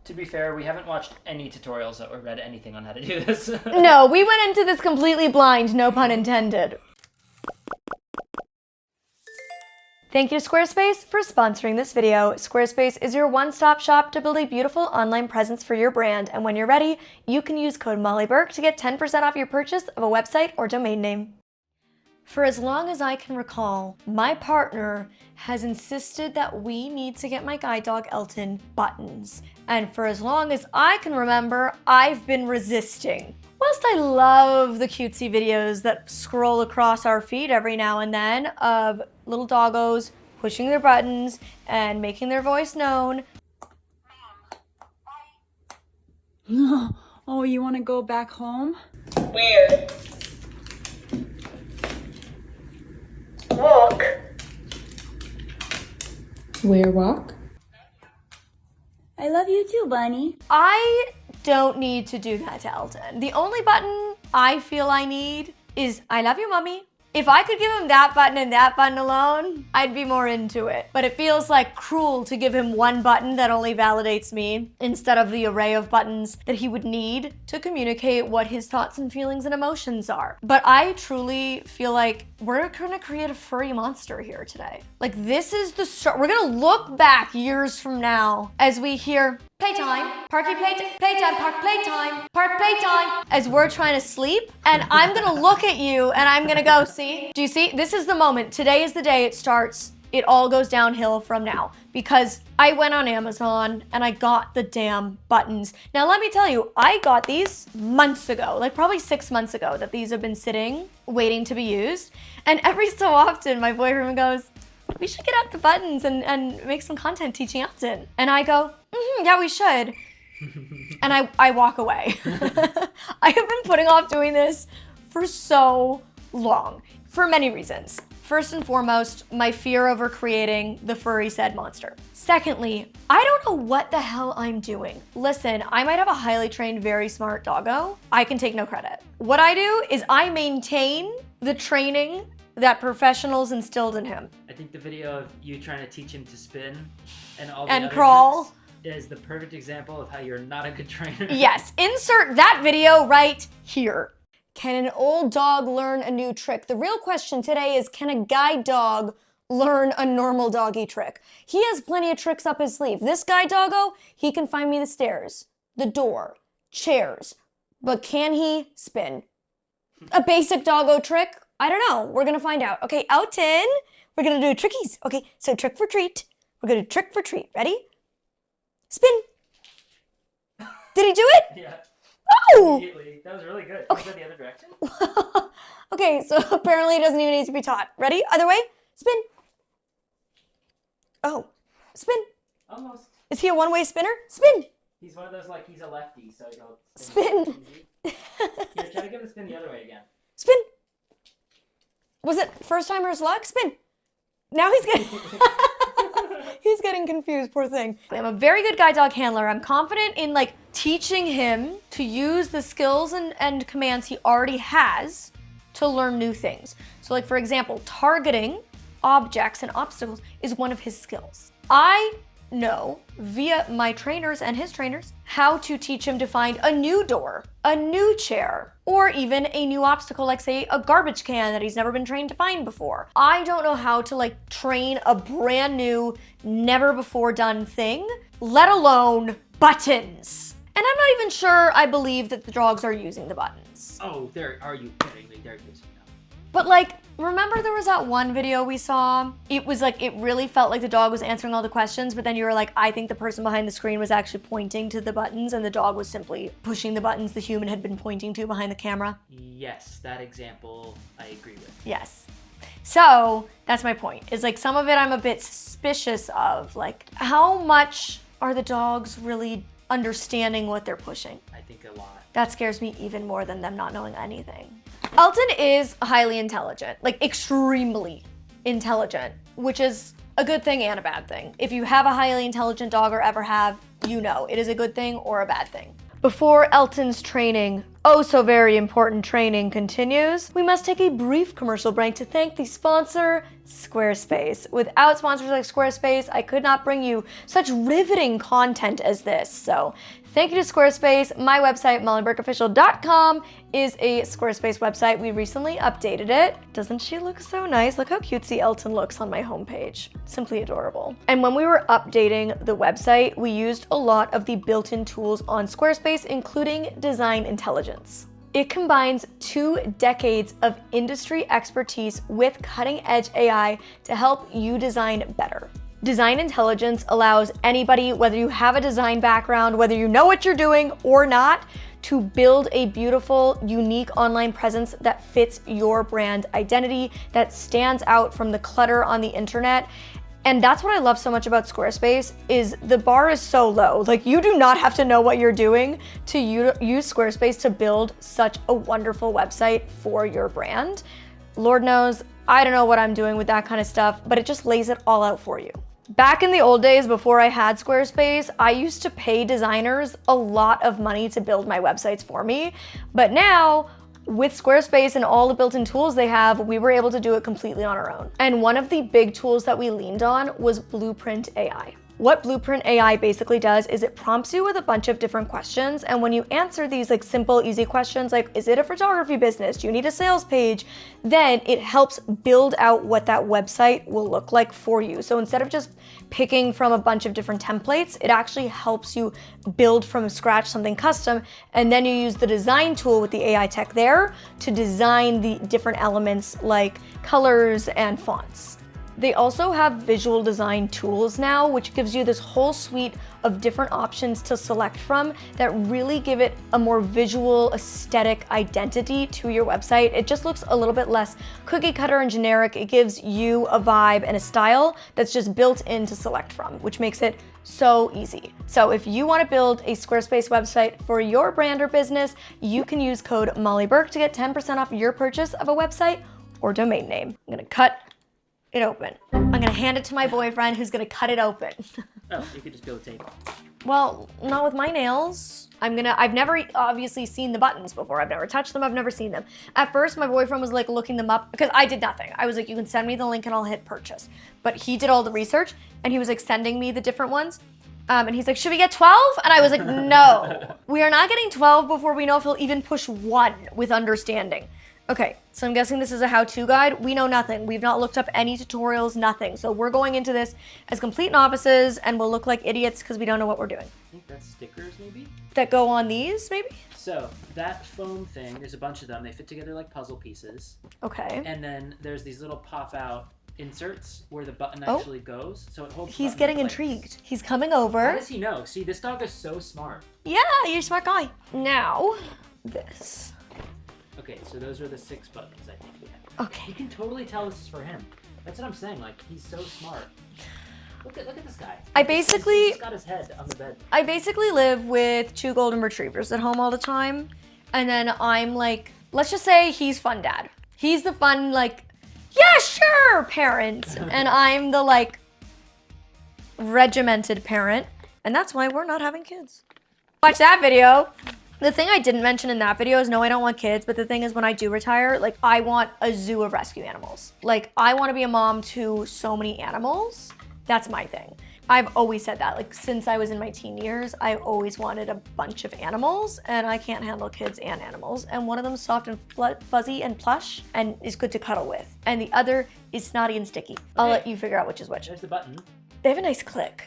To be fair, we haven't watched any tutorials or read anything on how to do this. No, we went into this completely blind, no pun intended. Thank you to Squarespace for sponsoring this video. Squarespace is your one-stop shop to build a beautiful online presence for your brand, and when you're ready, you can use code Molly Burke to get 10% off your purchase of a website or domain name. For as long as I can recall, my partner has insisted that we need to get my guide dog Elton buttons. And for as long as I can remember, I've been resisting. Whilst I love the cutesy videos that scroll across our feed every now and then of little doggos pushing their buttons and making their voice known. Oh, you want to go back home? Where? Walk. Where walk? I love you too, Bunny. I don't need to do that to Elton. The only button I feel I need is I love you, mommy. If I could give him that button and that button alone, I'd be more into it. But it feels like cruel to give him one button that only validates me instead of the array of buttons that he would need to communicate what his thoughts and feelings and emotions are. But I truly feel like we're gonna create a furry monster here today. Like, this is the start. We're gonna look back years from now as we hear playtime, parky playtime, park playtime, park playtime, as we're trying to sleep. And I'm gonna look at you and I'm gonna go, see? Do you see? This is the moment. Today is the day it starts. It all goes downhill from now because I went on Amazon and I got the damn buttons. Now, let me tell you, I got these months ago, like probably 6 months ago that these have been sitting, waiting to be used. And every so often my boyfriend goes, we should get out the buttons and make some content teaching Elton. And I go, yeah, we should. And I walk away. I have been putting off doing this for so long, for many reasons. First and foremost, my fear over creating the furry said monster. Secondly, I don't know what the hell I'm doing. Listen, I might have a highly trained, very smart doggo. I can take no credit. What I do is I maintain the training that professionals instilled in him. I think the video of you trying to teach him to spin and all the And other crawl tricks is the perfect example of how you're not a good trainer. Yes, insert that video right here. Can an old dog learn a new trick? The real question today is, can a guide dog learn a normal doggy trick? He has plenty of tricks up his sleeve. This guide doggo, he can find me the stairs, the door, chairs, but can he spin? A basic doggo trick? I don't know. We're gonna find out. Okay, Elton, we're gonna do trickies. Okay, so trick for treat. We're gonna do trick for treat. Ready? Spin. Did he do it? Yeah. Oh! Immediately. That was really good. Okay. Can you go the other direction? Okay, so apparently it doesn't even need to be taught. Ready? Other way? Spin. Oh, spin. Almost. Is he a one-way spinner? Spin. He's one of those, like, he's a lefty, so he'll Spin. Here, try to give him a spin the other way again. Spin. Was it first timer's luck? Spin. Now he's getting he's getting confused, poor thing. I'm a very good guide dog handler. I'm confident in like teaching him to use the skills and commands he already has to learn new things. So like, for example, targeting objects and obstacles is one of his skills. I know via my trainers and his trainers how to teach him to find a new door, a new chair, or even a new obstacle, like say a garbage can that he's never been trained to find before. I don't know how to like train a brand new, never before done thing, let alone buttons. And I'm not even sure I believe that the dogs are using the buttons. Oh, there are you kidding me? There it is. But like, remember there was that one video we saw? It was like, it really felt like the dog was answering all the questions, but then you were like, I think the person behind the screen was actually pointing to the buttons and the dog was simply pushing the buttons the human had been pointing to behind the camera. Yes, that example I agree with. Yes. So that's my point, is like some of it I'm a bit suspicious of, like how much are the dogs really understanding what they're pushing? I think a lot. That scares me even more than them not knowing anything. Elton is highly intelligent, like extremely intelligent, which is a good thing and a bad thing. If you have a highly intelligent dog or ever have, you know it is a good thing or a bad thing. Before Elton's training, oh so very important training continues, we must take a brief commercial break to thank the sponsor, Squarespace. Without sponsors like Squarespace, I could not bring you such riveting content as this. So thank you to Squarespace. My website, mollyburkeofficial.com, is a Squarespace website. We recently updated it. Doesn't she look so nice? Look how cutesy Elton looks on my homepage. Simply adorable. And when we were updating the website, we used a lot of the built-in tools on Squarespace, including Design Intelligence. It combines 2 decades of industry expertise with cutting-edge AI to help you design better. Design Intelligence allows anybody, whether you have a design background, whether you know what you're doing or not, to build a beautiful, unique online presence that fits your brand identity, that stands out from the clutter on the internet. And that's what I love so much about Squarespace, is the bar is so low. Like, you do not have to know what you're doing to use Squarespace to build such a wonderful website for your brand. Lord knows, I don't know what I'm doing with that kind of stuff, but it just lays it all out for you. Back in the old days, before I had Squarespace, I used to pay designers a lot of money to build my websites for me. But now, with Squarespace and all the built-in tools they have, we were able to do it completely on our own. And one of the big tools that we leaned on was Blueprint AI. What Blueprint AI basically does is it prompts you with a bunch of different questions, and when you answer these like simple, easy questions like, is it a photography business? Do you need a sales page? Then it helps build out what that website will look like for you. So instead of just picking from a bunch of different templates, it actually helps you build from scratch something custom, and then you use the design tool with the AI tech there to design the different elements like colors and fonts. They also have visual design tools now, which gives you this whole suite of different options to select from that really give it a more visual, aesthetic identity to your website. It just looks a little bit less cookie cutter and generic. It gives you a vibe and a style that's just built in to select from, which makes it so easy. So if you want to build a Squarespace website for your brand or business, you can use code Molly Burke to get 10% off your purchase of a website or domain name. I'm gonna cut it open. I'm gonna hand it to my boyfriend who's gonna cut it open. Oh, you could just peel the tape. Well, not with my nails. I've never obviously seen the buttons before. I've never touched them, I've never seen them. At first, my boyfriend was like looking them up because I did nothing. I was like, you can send me the link and I'll hit purchase. But he did all the research and he was like sending me the different ones. And he's like, should we get 12? And I was like, no. We are not getting 12 before we know if he'll even push 1 with understanding. Okay, so I'm guessing this is a how-to guide. We know nothing. We've not looked up any tutorials, nothing. So we're going into this as complete novices and we'll look like idiots because we don't know what we're doing. I think that's stickers, maybe? That go on these, maybe? So, that foam thing, there's a bunch of them. They fit together like puzzle pieces. Okay. And then there's these little pop-out inserts where the button actually goes. So it holds the He's button getting in place. intrigued. He's coming over. How does he know? See, this dog is so smart. Yeah, you're a smart guy. Now, this. Okay, so those are the 6 buttons, I think. Yeah. Okay. You can totally tell this is for him. That's what I'm saying. Like, he's so smart. Look at this guy. He's got his head on the bed. I basically live with 2 golden retrievers at home all the time. And then I'm like, let's just say he's fun dad. He's the fun, like, yeah, sure, parent. And I'm the, like, regimented parent. And that's why we're not having kids. Watch that video. The thing I didn't mention in that video is no, I don't want kids, but the thing is when I do retire, like I want a zoo of rescue animals. Like I want to be a mom to so many animals. That's my thing. I've always said that, like since I was in my teen years, I always wanted a bunch of animals and I can't handle kids and animals. And one of them is soft and fuzzy and plush and is good to cuddle with. And the other is snotty and sticky. I'll let you figure out which is which. There's the button. They have a nice click.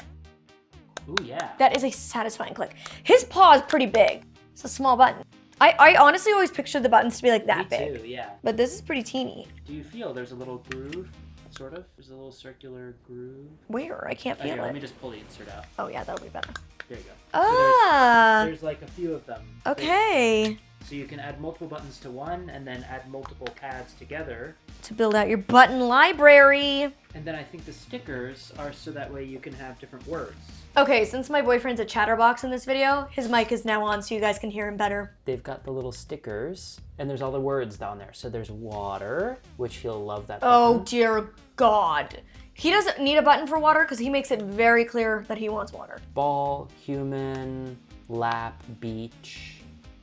Ooh, yeah. That is a satisfying click. His paw is pretty big. It's a small button. I honestly always pictured the buttons to be like that big. Me too, yeah. But this is pretty teeny. Do you feel there's a little groove, sort of? There's a little circular groove. Where? I can't feel Here, it. let me just pull the insert out. Oh yeah, that'll be better. There you go. Ah. So there's like a few of them. Okay. So you can add multiple buttons to one and then add multiple pads together. To build out your button library. And then I think the stickers are so that way you can have different words. Okay, since my boyfriend's a chatterbox in this video, his mic is now on so you guys can hear him better. They've got the little stickers and there's all the words down there. So there's water, which he'll love that button. Oh dear God. He doesn't need a button for water because he makes it very clear that he wants water. Ball, human, lap, beach.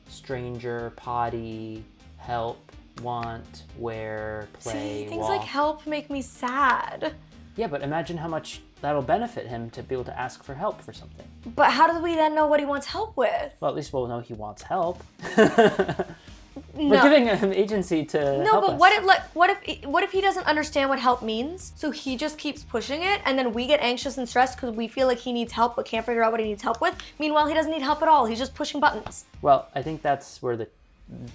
stranger, potty, help, want, wear, play, See, things walk. like help make me sad. Yeah, but imagine how much that'll benefit him to be able to ask for help for something. But how do we then know what he wants help with? Well, at least we'll know he wants help. No. We're giving him agency to help but us. what if he doesn't understand what help means? So he just keeps pushing it, and then we get anxious and stressed because we feel like he needs help but can't figure out what he needs help with. Meanwhile, he doesn't need help at all. He's just pushing buttons. Well, I think that's where the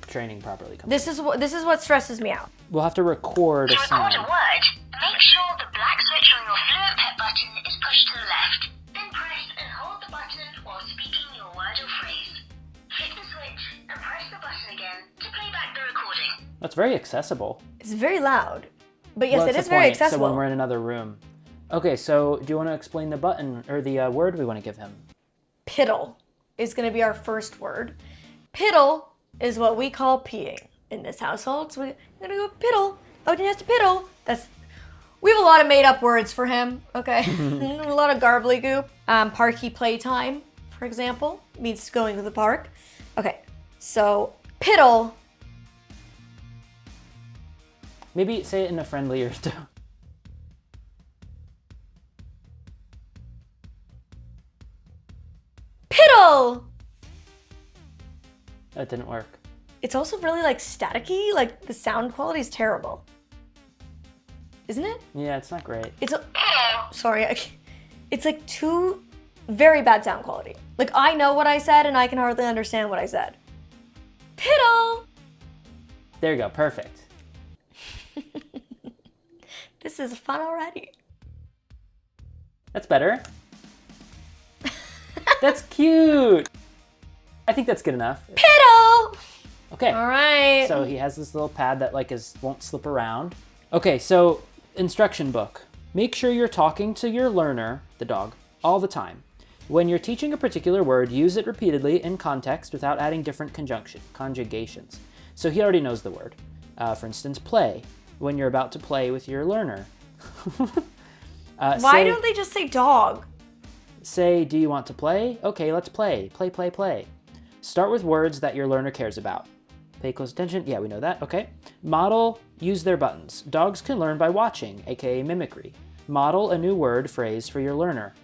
training properly comes. This is what stresses me out. We'll have to record a To record sound. a word, make sure the black switch on your fluent pet button is pushed to the left. Then press and hold the button while speaking your word or phrase. Hit the switch and press the button again to play back the recording. That's very accessible. It's very loud, but yes, Well, it that's is the very point. accessible. So when we're in another room. Okay, so do you want to explain the button or the word we want to give him? Piddle is going to be our first word. Piddle is what we call peeing in this household. So we're going to go piddle. Oh, he has to piddle. We have a lot of made up words for him, okay? A lot of garbly-goop. Parky playtime, for example, means going to the park. Okay, so piddle. Maybe say it in a friendlier tone. Piddle! That didn't work. It's also really like staticky, like the sound quality is terrible. Isn't it? Yeah, it's not great. It's like two very bad sound quality. Like I know what I said and I can hardly understand what I said. Piddle! There you go, perfect. This is fun already. That's better. That's cute. I think that's good enough. Piddle! Okay. All right. So he has this little pad that won't slip around. Okay, so instruction book. Make sure you're talking to your learner, the dog, all the time. When you're teaching a particular word, use it repeatedly in context without adding different conjugations. So he already knows the word. For instance, play. When you're about to play with your learner. Why don't they just say dog? Say, do you want to play? Okay, let's play. Play, play, play. Start with words that your learner cares about. Pay close attention. Yeah, we know that. Okay. Model, use their buttons. Dogs can learn by watching, aka mimicry. Model a new word phrase for your learner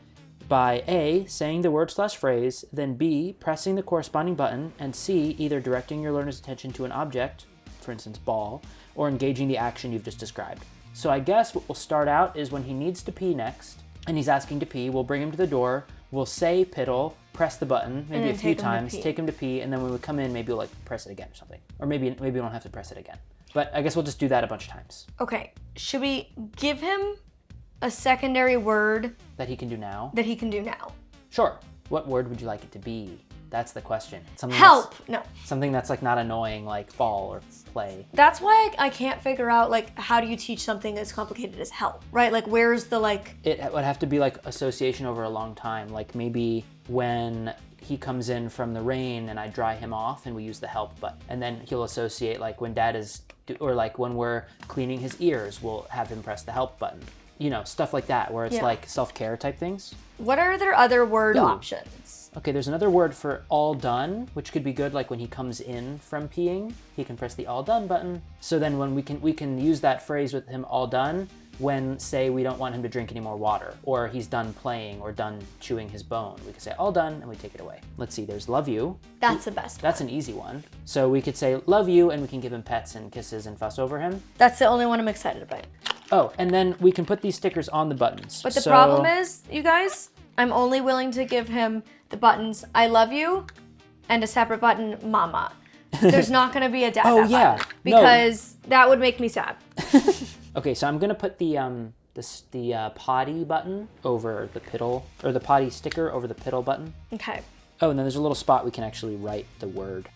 by A, saying the word/phrase, then B, pressing the corresponding button, and C, either directing your learner's attention to an object, for instance, ball, or engaging the action you've just described. So I guess what we'll start out is when he needs to pee next, and he's asking to pee, we'll bring him to the door, we'll say piddle, press the button, maybe a few times, take him to pee, and then when we come in, maybe we'll press it again or something. Or maybe we don't have to press it again. But I guess we'll just do that a bunch of times. Okay, should we give him a secondary word That he can do now? that he can do now? Sure. What word would you like it to be? That's the question. Help! No. Something that's not annoying, like ball or play. That's why I can't figure out, how do you teach something as complicated as help, right? Where's the, It would have to be, association over a long time. Maybe when he comes in from the rain and I dry him off and we use the help button. And then he'll associate, when dad is, or when we're cleaning his ears, we'll have him press the help button. You know, stuff like that, where it's self-care type things. What are their other word options? Okay, there's another word for all done, which could be good when he comes in from peeing, he can press the all done button. So then when we can use that phrase with him all done when, say, we don't want him to drink any more water, or he's done playing or done chewing his bone. We could say all done and we take it away. Let's see, there's love you. That's the best That's an easy one. So we could say love you and we can give him pets and kisses and fuss over him. That's the only one I'm excited about. Oh, and then we can put these stickers on the buttons. But the problem is, you guys, I'm only willing to give him the buttons I love you and a separate button mama. There's not going to be a dad button because that would make me sad. Okay, so I'm going to put the potty button over the piddle, or the potty sticker over the piddle button. Okay. Oh, and then there's a little spot we can actually write the word.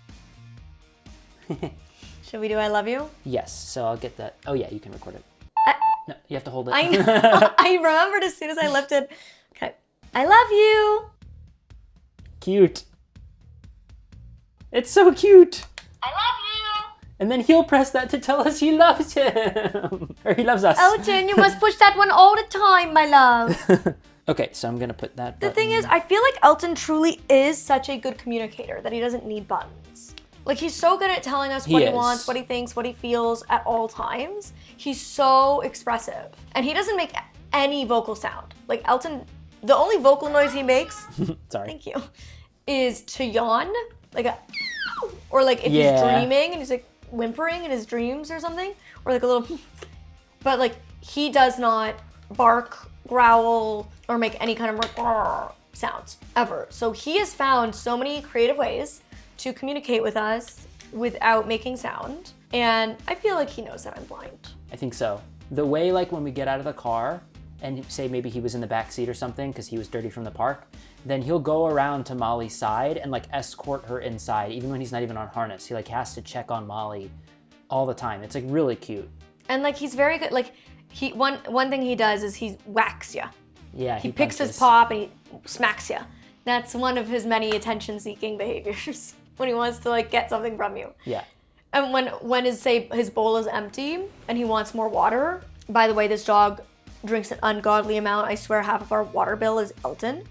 Should we do I love you? Yes, so I'll get that. Oh yeah, you can record it. No, you have to hold it. I know. I remembered as soon as I lifted. Okay. I love you. Cute. It's so cute. I love you. And then he'll press that to tell us he loves him. Or he loves us. Elton, you must push that one all the time, my love. Okay, so I'm gonna put that The button. thing is, I feel like Elton truly is such a good communicator that he doesn't need buttons. Like, he's so good at telling us He what he is. wants, what he thinks, what he feels at all times. He's so expressive. And he doesn't make any vocal sound. Like, Elton, the only vocal noise he makes, Sorry. thank you, is to yawn. Like a, or like if Yeah. he's dreaming and he's like whimpering in his dreams or something. Or like a little, but like, he does not bark, growl, or make any kind of sounds ever. So he has found so many creative ways to communicate with us without making sound. And I feel like he knows that I'm blind. I think so. The way, like, when we get out of the car and say maybe he was in the back seat or something because he was dirty from the park, then he'll go around to Molly's side and like escort her inside, even when he's not even on harness. He like has to check on Molly all the time. It's like really cute. And like, he's very good. Like, one thing he does is he whacks you. Yeah, He picks his punches. paw up and he smacks you. That's one of his many attention-seeking behaviors when he wants to like get something from you. Yeah. And when his bowl is empty and he wants more water. By the way, this dog drinks an ungodly amount. I swear half of our water bill is Elton.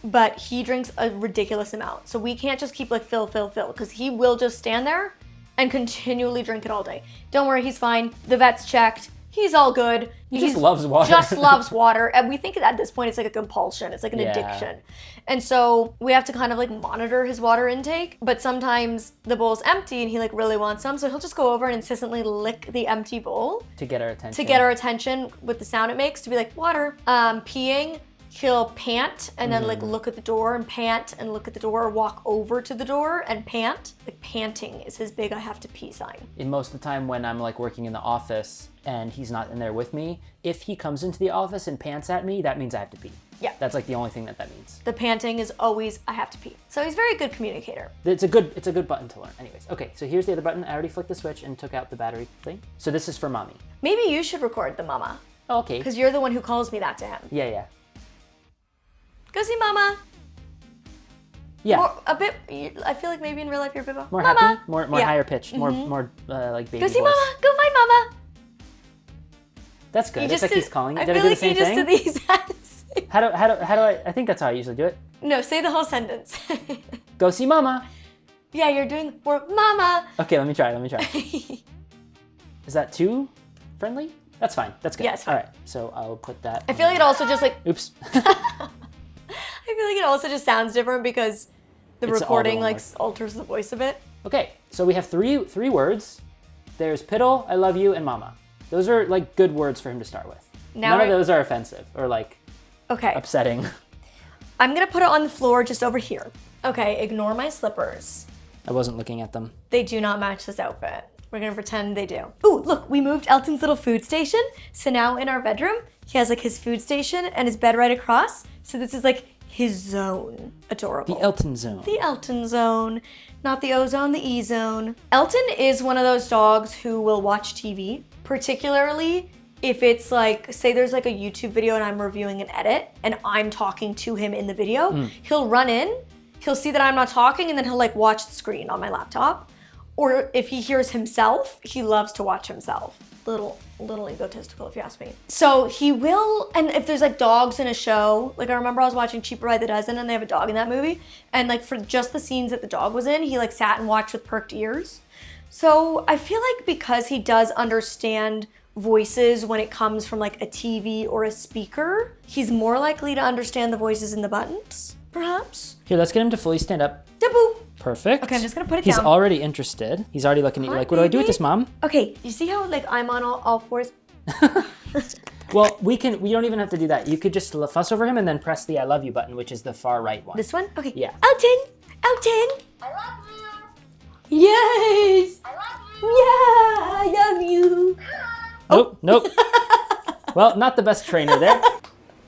But he drinks a ridiculous amount. So we can't just keep like fill, because he will just stand there and continually drink it all day. Don't worry, he's fine. The vet's checked. He's all good. He just loves water. Just loves water. And we think at this point it's like a compulsion. It's like an Yeah. addiction. And so we have to kind of like monitor his water intake. But sometimes the bowl's empty and he like really wants some. So he'll just go over and insistently lick the empty bowl To get our attention. to get our attention with the sound it makes, to be like, water. Peeing, he'll pant and then like look at the door and pant and look at the door, or walk over to the door and pant. Like, panting is his big I have to pee sign. And most of the time when I'm like working in the office and he's not in there with me, if he comes into the office and pants at me, that means I have to pee. Yeah. That's like the only thing that means. The panting is always I have to pee. So he's a very good communicator. It's a good button to learn. Anyways, okay, so here's the other button. I already flicked the switch and took out the battery thing. So this is for mommy. Maybe you should record the mama, Oh, okay. because you're the one who calls me that to him. Yeah. Go see mama. Yeah. More, a bit, I feel like maybe in real life you're a bit More mama. happy, more Yeah. higher pitched, more like baby Go see voice. mama. Go find mama. That's good. It's like he's calling. I Did I feel do the like same you just thing? did these hands. How do I think that's how I usually do it. No, say the whole sentence. Go see mama. Yeah, you're doing more mama. Okay, let me try. Is that too friendly? That's fine. That's good. Yeah, it's fine. All right. So I'll put that. I feel like it also just like, Oops. I feel like it also just sounds different because the It's all recording the like one alters the voice a bit. Okay, so we have three words. There's piddle, I love you, and mama. Those are like good words for him to start with. Now None of I- those are offensive or like Okay, upsetting. I'm gonna put it on the floor just over here. Okay, ignore my slippers. I wasn't looking at them. They do not match this outfit. We're gonna pretend they do. Ooh, look, we moved Elton's little food station. So now in our bedroom, he has like his food station and his bed right across. So this is like his zone. Adorable. The Elton zone. The Elton zone, not the ozone, the E zone. Elton is one of those dogs who will watch TV, particularly if it's like, say there's like a YouTube video and I'm reviewing an edit and I'm talking to him in the video, he'll run in, he'll see that I'm not talking, and then he'll like watch the screen on my laptop. Or if he hears himself, he loves to watch himself. Little egotistical, if you ask me. So he will, and if there's like dogs in a show, like I remember I was watching Cheaper by the Dozen and they have a dog in that movie, and like for just the scenes that the dog was in, he like sat and watched with perked ears. So I feel like because he does understand voices when it comes from like a TV or a speaker, he's more likely to understand the voices in the buttons, perhaps. Here, let's get him to fully stand up. Da-boo. Perfect. Okay, I'm just gonna put it He's down. already interested. He's already looking at you Hi, like, what do I do with baby. this, mom? Okay, you see how like I'm on all fours? Well, we don't even have to do that. You could just fuss over him and then press the I love you button, which is the far right one. This one? Okay. Yeah. Elton! Elton! I love you. Yes! I love Yeah, you. I love you. Nope. Well, not the best trainer there.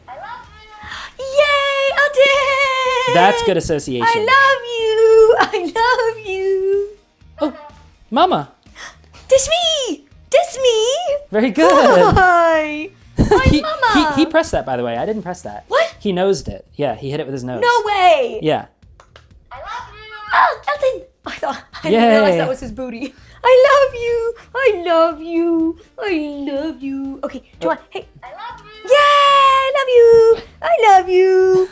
I love you. Yay, Elton! That's good association. I love you. Oh, mama. Diss me! Diss me! Very good. Hi! Hi, Mama! He pressed that, by the way. I didn't press that. What? He nosed it. Yeah, he hit it with his nose. No way! Yeah. I love you. Oh, Elton! I didn't Yay. realize that was his booty. I love you! I love you! I love you! Okay, do you want? Hey! I love you. Yeah! I love you! I love you!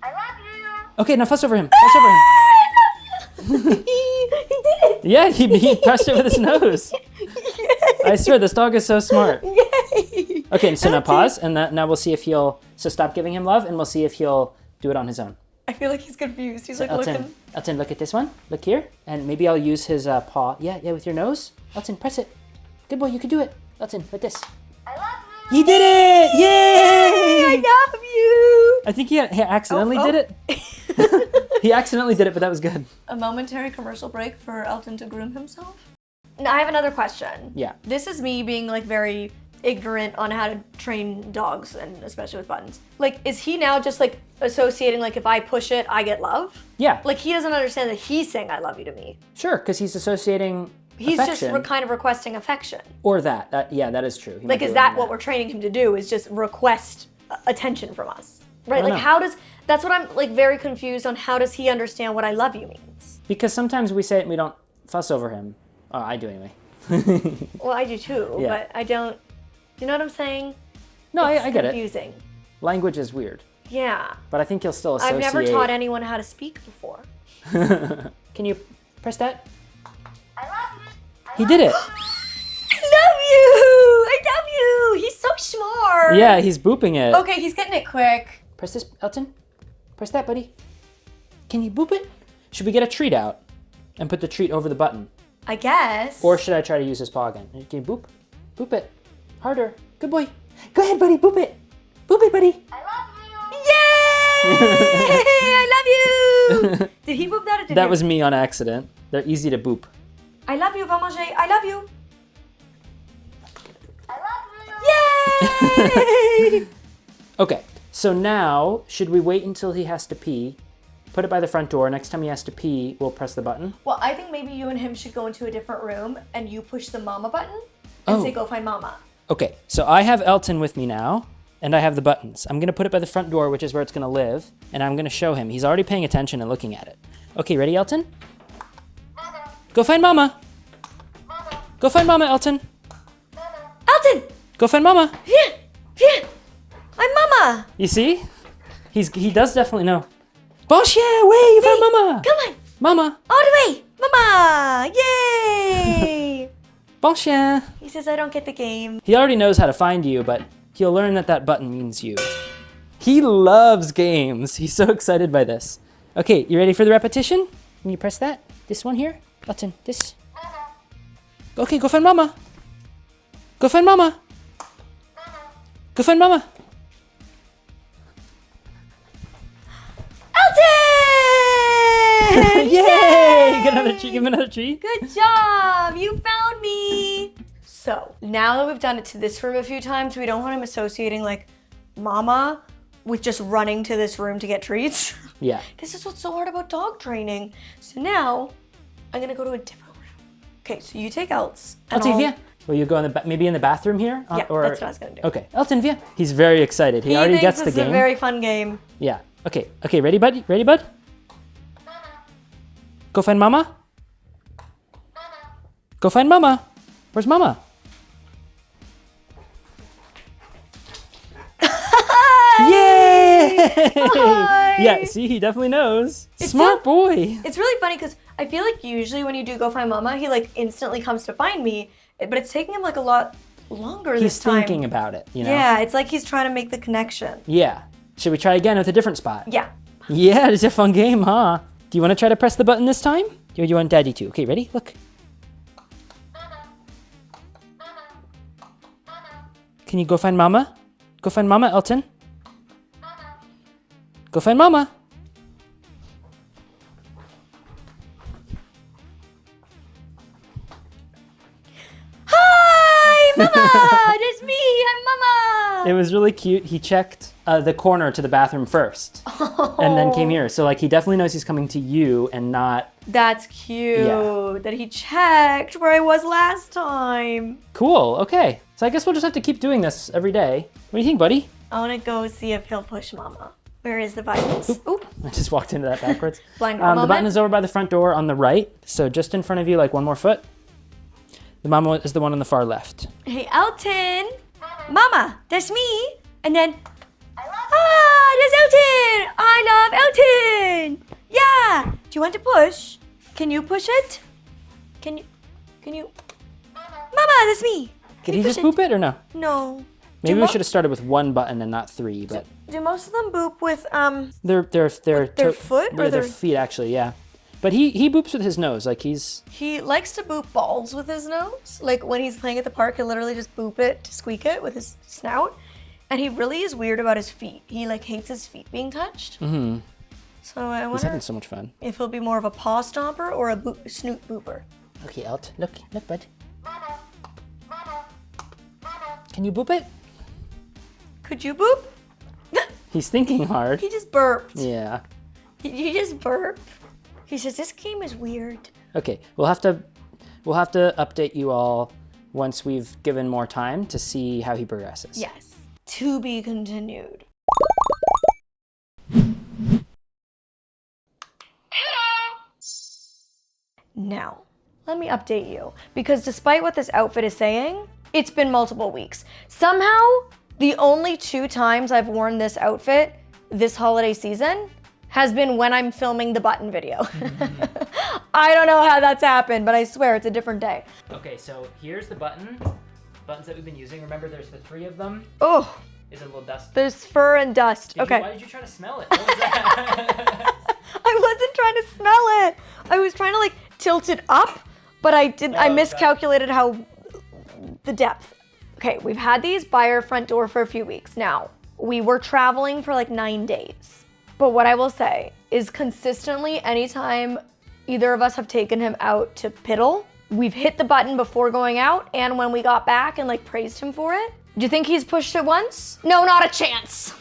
I love you. Okay, now fuss over him. Fuss over him. I love you! Yeah, he pressed it with his nose. I swear, this dog is so smart. Yay! Okay, so now pause, and now we'll see if he'll, so stop giving him love, and we'll see if he'll do it on his own. I feel like he's confused. He's like Elton, looking. Elton, look at this one. Look here, and maybe I'll use his paw. Yeah, with your nose. Elton, press it. Good boy, you can do it. Elton, like this. I love you. He did it! Yay! I love you. I think he accidentally Oh, did it. He accidentally did it, but that was good. A momentary commercial break for Elton to groom himself. Now I have another question. Yeah. This is me being like very ignorant on how to train dogs, and especially with buttons. Like, is he now just like associating like if I push it, I get love? Yeah. Like he doesn't understand that he's saying I love you to me. Sure, because he's associating He's affection. just kind of requesting affection. Or that. Yeah, that is true. He might Like, be is right that on what we're training him to do? Is just request attention from us, right? don't Like, know. how does? That's what I'm like very confused on. How does he understand what I love you means? Because sometimes we say it and we don't fuss over him. Oh, I do anyway. Well, I do too, Yeah. but I don't. Do you know what I'm saying? No, It's I get it. confusing. Language is weird. Yeah. But I think he'll still associate. I've never taught anyone how to speak before. Can you press that? I love you. He did it. I love you! I love you! He's so smart! Yeah, he's booping it. Okay, he's getting it quick. Press this, Elton. Press that, buddy. Can you boop it? Should we get a treat out and put the treat over the button? I guess. Or should I try to use his paw again? Can you boop? Boop it. Harder. Good boy. Go ahead, buddy. Boop it. Boop it, buddy. I love you. Yay! I love you! Did he boop that or did That you? was me on accident. They're easy to boop. I love you, va manger. I love you. I love you. Yay! Okay, so now, should we wait until he has to pee? Put it by the front door. Next time he has to pee, we'll press the button. Well, I think maybe you and him should go into a different room and you push the mama button and say go find mama. Okay, so I have Elton with me now, and I have the buttons. I'm gonna put it by the front door, which is where it's gonna live, and I'm gonna show him. He's already paying attention and looking at it. Okay, ready, Elton? Go find mama. Go find mama, Elton. Elton! Go find mama. Viens! Viens! I'm mama! You see? He does definitely know. Bon chien, way, you found mama. Come on! Mama. All the way! Mama! Yay! Bon chien. He says I don't get the game. He already knows how to find you, but he'll learn that that button means you. He loves games. He's so excited by this. Okay, you ready for the repetition? Can you press that? This one here? Button, this. Okay, go find mama. Go find mama. Go find mama. Elton! Yay! Get another treat, give him another treat. Good job! You found me! So, now that we've done it to this room a few times, we don't want him associating like mama with just running to this room to get treats. Yeah. This is what's so hard about dog training. So now, I'm gonna go to a different room. Okay, so you take Elts. and Elton, I'll- Via. Will you go in the maybe in the bathroom here? Yeah, that's what I was gonna do. Okay, Elton, Via. He's very excited. He already thinks gets the this game. is a very fun game. Yeah. Okay. Okay. Ready, bud? Ready, bud? Go find mama. Go find mama. Where's mama? Yay! Hi. Yeah. See, he definitely knows. It's Smart so- boy. It's really funny because I feel like usually when you do go find mama, he like instantly comes to find me, but it's taking him like a lot longer He's this time. thinking about it. You know. Yeah, it's like he's trying to make the connection. Yeah. Should we try again with a different spot? Yeah. Yeah, it's a fun game, huh? Do you want to try to press the button this time? Or do you want Daddy to? Okay, ready? Look. Can you go find Mama? Go find Mama, Elton. Go find Mama. Hi, Mama! It's me, I'm Mama! It was really cute. He checked the corner to the bathroom first and then came here. So, like, he definitely knows he's coming to you and not... That's cute Yeah. that he checked where I was last time. Cool, okay. So I guess we'll just have to keep doing this every day. What do you think, buddy? I want to go see if he'll push Mama. Where is the buttons? Oop. I just walked into that backwards. Blind girl The moment. button is over by the front door on the right. So just in front of you, like one more foot. The mama is the one on the far left. Hey, Elton! Mama, that's me! And then, that's Elton! I love Elton! Yeah! Do you want to push? Can you push it? Can you? Mama, that's me. Did he just boop it or no? No. Maybe we should have started with one button and not three, but Do most of them boop with their foot or their their feet actually, yeah. But he boops with his nose, like He likes to boop balls with his nose. Like when he's playing at the park, he'll literally just boop it to squeak it with his snout. And he really is weird about his feet. He like hates his feet being touched. Mm-hmm. So I He's wonder having so much fun. if he'll be more of a paw stomper or a snoot booper. Okay, Elt, look, bud. Can you boop it? Could you boop? He's thinking hard. He just burped. Yeah. He just burped. He says this game is weird. Okay, we'll have to update you all once we've given more time to see how he progresses. Yes. To be continued. Now, let me update you, because despite what this outfit is saying, it's been multiple weeks. Somehow, the only 2 times I've worn this outfit this holiday season has been when I'm filming the button video. I don't know how that's happened, but I swear it's a different day. Okay, so here's the buttons that we've been using. Remember, there's the 3 of them. Oh, Is it a little dusty? there's fur and dust. Okay. Why did you try to smell it? What was that? I wasn't trying to smell it. I was trying to like tilt it up, but I miscalculated how the depth. Okay, we've had these by our front door for a few weeks. Now, we were traveling for like 9 days. But what I will say is consistently anytime either of us have taken him out to piddle, we've hit the button before going out and when we got back and like praised him for it. Do you think he's pushed it once? No, not a chance.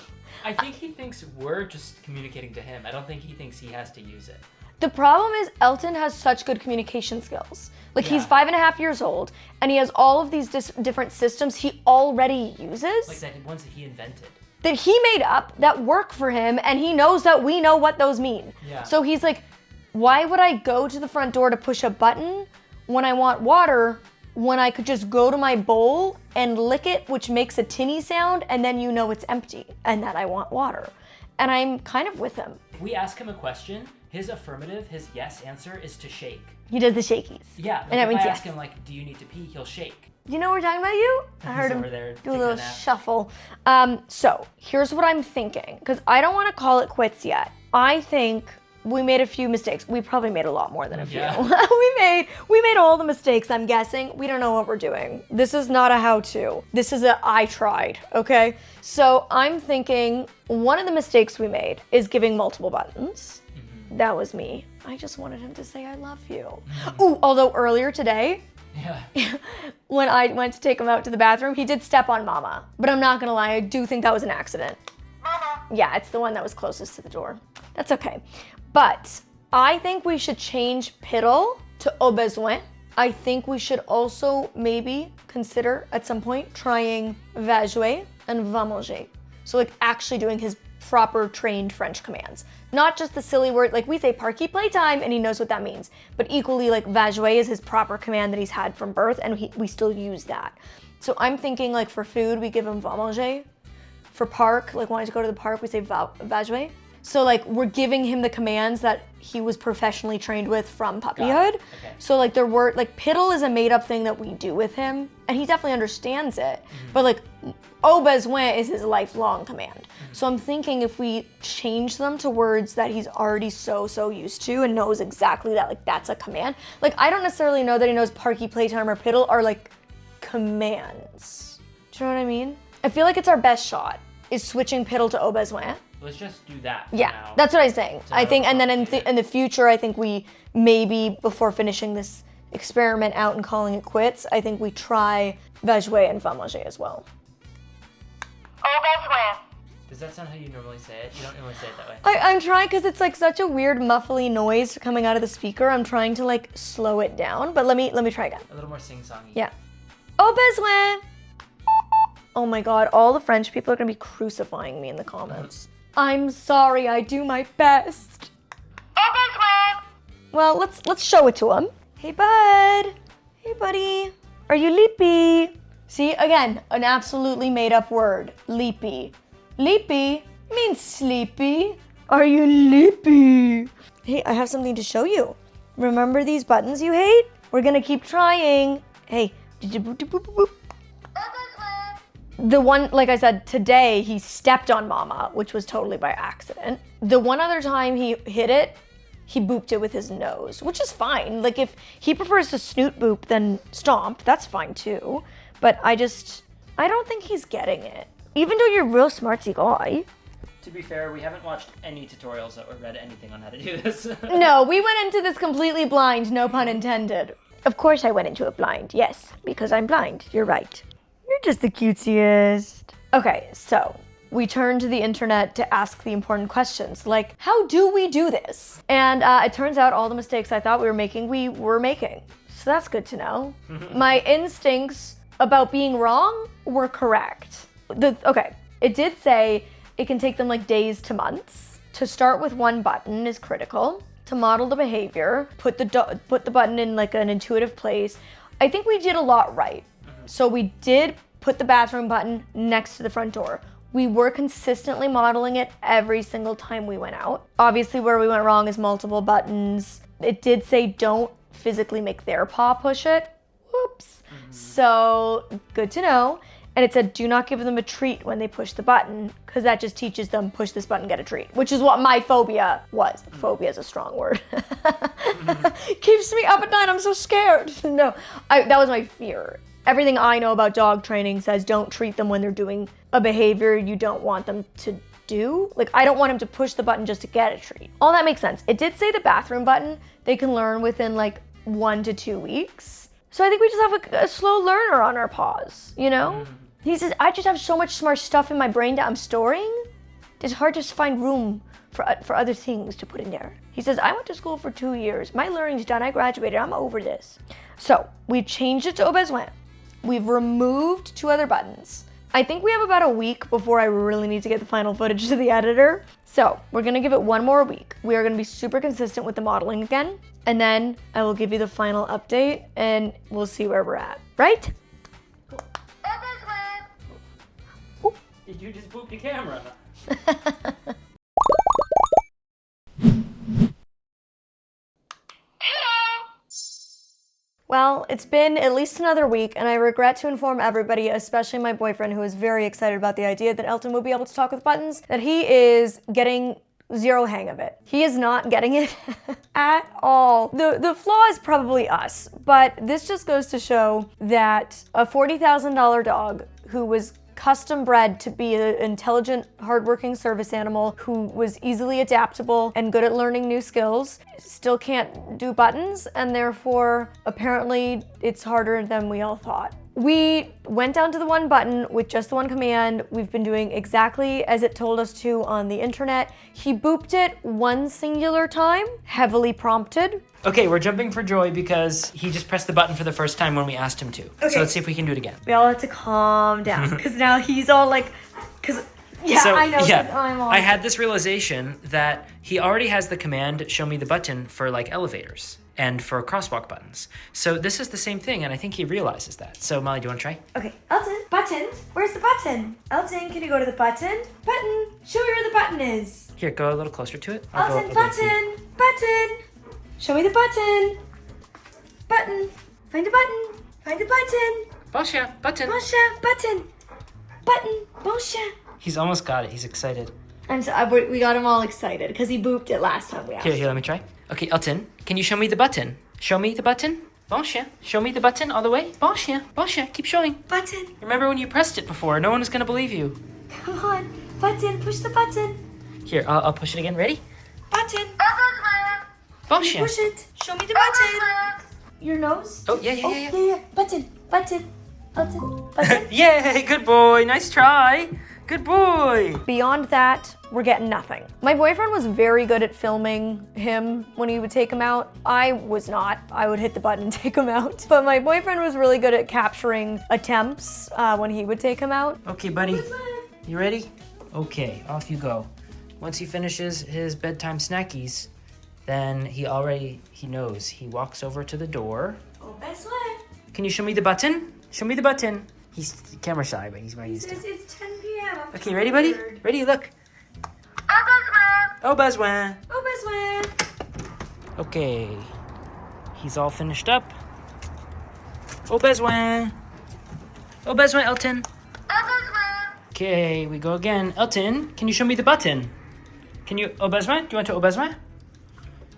I think he thinks we're just communicating to him. I don't think he thinks he has to use it. The problem is Elton has such good communication skills. Like he's 5.5 years old and he has all of these different systems he already uses. Like the ones that he invented. That he made up that work for him and he knows that we know what those mean. Yeah. So he's like, why would I go to the front door to push a button when I want water when I could just go to my bowl and lick it, which makes a tinny sound, and then you know it's empty and that I want water. And I'm kind of with him. If we ask him a question, his affirmative, his yes answer is to shake. He does the shakies. Yeah, like and that if means I yes. ask him like, do you need to pee, he'll shake. You know we're talking about you? I heard him over there do a little taking a nap. shuffle. So here's what I'm thinking, because I don't want to call it quits yet. I think we made a few mistakes. We probably made a lot more than a few. Yeah. we made all the mistakes, I'm guessing. We don't know what we're doing. This is not a how-to. This is a I tried, okay? So I'm thinking one of the mistakes we made is giving multiple buttons. Mm-hmm. That was me. I just wanted him to say I love you. Mm-hmm. Ooh, although earlier today, when I went to take him out to the bathroom, he did step on Mama. But I'm not gonna lie, I do think that was an accident. Mama. Yeah, it's the one that was closest to the door. That's okay. But I think we should change piddle to au besoin. I think we should also maybe consider at some point trying va jouer and va manger. So like actually doing his proper trained French commands. Not just the silly word, like we say parky playtime and he knows what that means. But equally like va jouer is his proper command that he's had from birth and we still use that. So I'm thinking like for food, we give him va manger. For park, like wanting to go to the park, we say va jouer. So like we're giving him the commands that he was professionally trained with from puppyhood. Okay. So like there were, like piddle is a made up thing that we do with him and he definitely understands it. Mm-hmm. But like au besoin is his lifelong command. Mm-hmm. So I'm thinking if we change them to words that he's already so used to and knows exactly that like that's a command. Like I don't necessarily know that he knows parky playtime or piddle are like commands. Do you know what I mean? I feel like it's our best shot is switching piddle to au besoin. Let's just do that. Yeah, now. That's what I'm saying. I think, and then in the future, I think we maybe before finishing this experiment out and calling it quits, I think we try va jouer and va manger as well. Au besoin. Does that sound how you normally say it? You don't normally say it that way. I'm trying because it's like such a weird muffly noise coming out of the speaker. I'm trying to like slow it down, but let me try again. A little more sing-songy. Yeah. Au besoin. Oh my God, all the French people are gonna be crucifying me in the comments. I'm sorry, I do my best. Well, let's show it to him. Hey, bud. Hey, buddy. Are you leapy? See, again, an absolutely made up word. Leapy. Leapy means sleepy. Are you leapy? Hey, I have something to show you. Remember these buttons you hate? We're gonna keep trying. Hey, did you boop, boop, boop, boop? The one, like I said, today he stepped on Mama, which was totally by accident. The one other time he hit it, he booped it with his nose, which is fine. Like if he prefers to snoot boop than stomp, that's fine too. But I don't think he's getting it. Even though you're a real smartsy guy. To be fair, we haven't watched any tutorials or read anything on how to do this. No, we went into this completely blind, no pun intended. Of course I went into it blind, yes, because I'm blind, you're right. You're just the cutesiest. Okay, so we turned to the internet to ask the important questions, like, how do we do this? And it turns out all the mistakes I thought we were making. So that's good to know. My instincts about being wrong were correct. Okay, it did say it can take them like days to months. To start with one button is critical. To model the behavior, put the button in like an intuitive place. I think we did a lot right. So we did put the bathroom button next to the front door. We were consistently modeling it every single time we went out. Obviously where we went wrong is multiple buttons. It did say don't physically make their paw push it. Whoops. So good to know. And it said do not give them a treat when they push the button, because that just teaches them push this button, get a treat, which is what my phobia was. Phobia is a strong word. Keeps me up at night, I'm so scared. No, that was my fear. Everything I know about dog training says don't treat them when they're doing a behavior you don't want them to do. Like, I don't want him to push the button just to get a treat. All that makes sense. It did say the bathroom button, they can learn within like 1 to 2 weeks. So I think we just have a slow learner on our paws, you know? He says, I just have so much smart stuff in my brain that I'm storing. It's hard to find room for other things to put in there. He says, I went to school for 2 years. My learning's done. I graduated. I'm over this. So we've changed it to au besoin. We've removed 2 other buttons. I think we have about a week before I really need to get the final footage to the editor. So we're gonna give it 1 more week. We are gonna be super consistent with the modeling again. And then I will give you the final update and we'll see where we're at, right? Did you just boop the camera? Well, it's been at least another week, and I regret to inform everybody, especially my boyfriend, who is very excited about the idea that Elton will be able to talk with buttons, that he is getting zero hang of it. He is not getting it at all. The flaw is probably us, but this just goes to show that a $40,000 dog who was custom bred to be an intelligent, hardworking service animal who was easily adaptable and good at learning new skills still can't do buttons, and therefore apparently it's harder than we all thought. We went down to the 1 button with just the 1 command. We've been doing exactly as it told us to on the internet. He booped it 1 singular time, heavily prompted. Okay, we're jumping for joy because he just pressed the button for the first time when we asked him to. Okay. So let's see if we can do it again. We all have to calm down because now he's all like, I know. Yeah, I had this realization that he already has the command show me the button for like elevators and for crosswalk buttons. So this is the same thing, and I think he realizes that. So Molly, do you want to try? Okay, Elton, button. Where's the button? Elton, can you go to the button? Button, show me where the button is. Here, go a little closer to it. Elton, button, button. Show me the button. Button, find a button. Find the button. Bosha, button. Bosha, button. Button, Bosha. He's almost got it. He's excited. We got him all excited because he booped it last time we asked. Here, let me try. Okay, Elton, can you show me the button? Show me the button. Bosha, show me the button all the way. Bosha, keep showing. Button. Remember when you pressed it before? No one is gonna believe you. Come on, button, push the button. Here, I'll push it again. Ready? Button. Bosha. Push it. Show me the button. Your nose. Oh, yeah. Button. Elton, button. Yay, good boy. Nice try. Good boy. Beyond that, we're getting nothing. My boyfriend was very good at filming him when he would take him out. I was not. I would hit the button and take him out. But my boyfriend was really good at capturing attempts when he would take him out. Okay, buddy. You ready? Okay, off you go. Once he finishes his bedtime snackies, then he knows. He walks over to the door. Oh, best way. Can you show me the button? Show me the button. He's camera shy, but he's very used to it. It's 10 p.m. Okay, ready, buddy? Ready, look. Au besoin. Oh, best way. Okay. He's all finished up. Au besoin. Au besoin, Elton. Okay, we go again. Elton, can you show me the button? Can you, au besoin? Do you want to au besoin?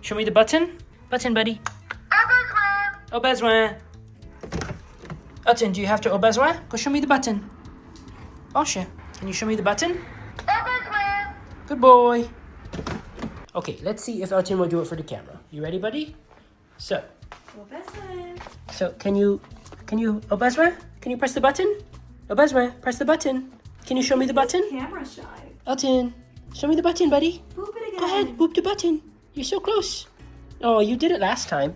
Show me the button. Button, buddy. Au besoin. Elton, do you have to au besoin? Go show me the button. Bonjour. Can you show me the button? Good boy. Okay, let's see if Elton will do it for the camera. You ready, buddy? So can you, au besoin? Can you press the button? Au besoin, press the button. Can you show me the button? Camera shy. Elton, show me the button, buddy. Boop it again. Go ahead, boop the button. You're so close. Oh, you did it last time.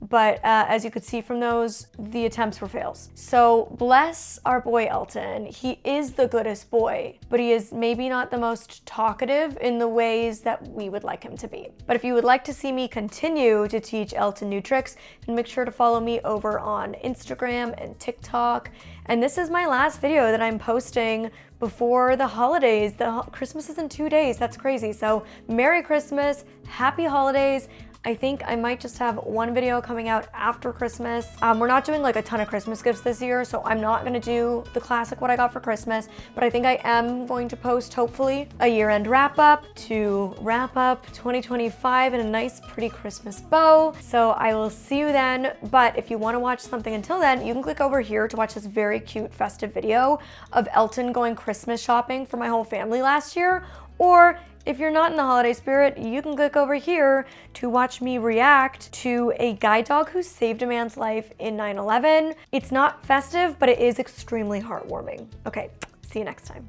But as you could see from those, the attempts were fails. So bless our boy Elton. He is the goodest boy, but he is maybe not the most talkative in the ways that we would like him to be. But if you would like to see me continue to teach Elton new tricks, then make sure to follow me over on Instagram and TikTok. And this is my last video that I'm posting before the holidays. Christmas is in 2 days. That's crazy. So Merry Christmas, Happy Holidays. I think I might just have one video coming out after Christmas. We're not doing like a ton of Christmas gifts this year, so I'm not gonna do the classic what I got for Christmas, but I think I am going to post, hopefully, a year-end wrap-up to wrap up 2025 in a nice, pretty Christmas bow. So I will see you then, but if you wanna watch something until then, you can click over here to watch this very cute festive video of Elton going Christmas shopping for my whole family last year, or if you're not in the holiday spirit, you can click over here to watch me react to a guide dog who saved a man's life in 9/11. It's not festive, but it is extremely heartwarming. Okay, see you next time.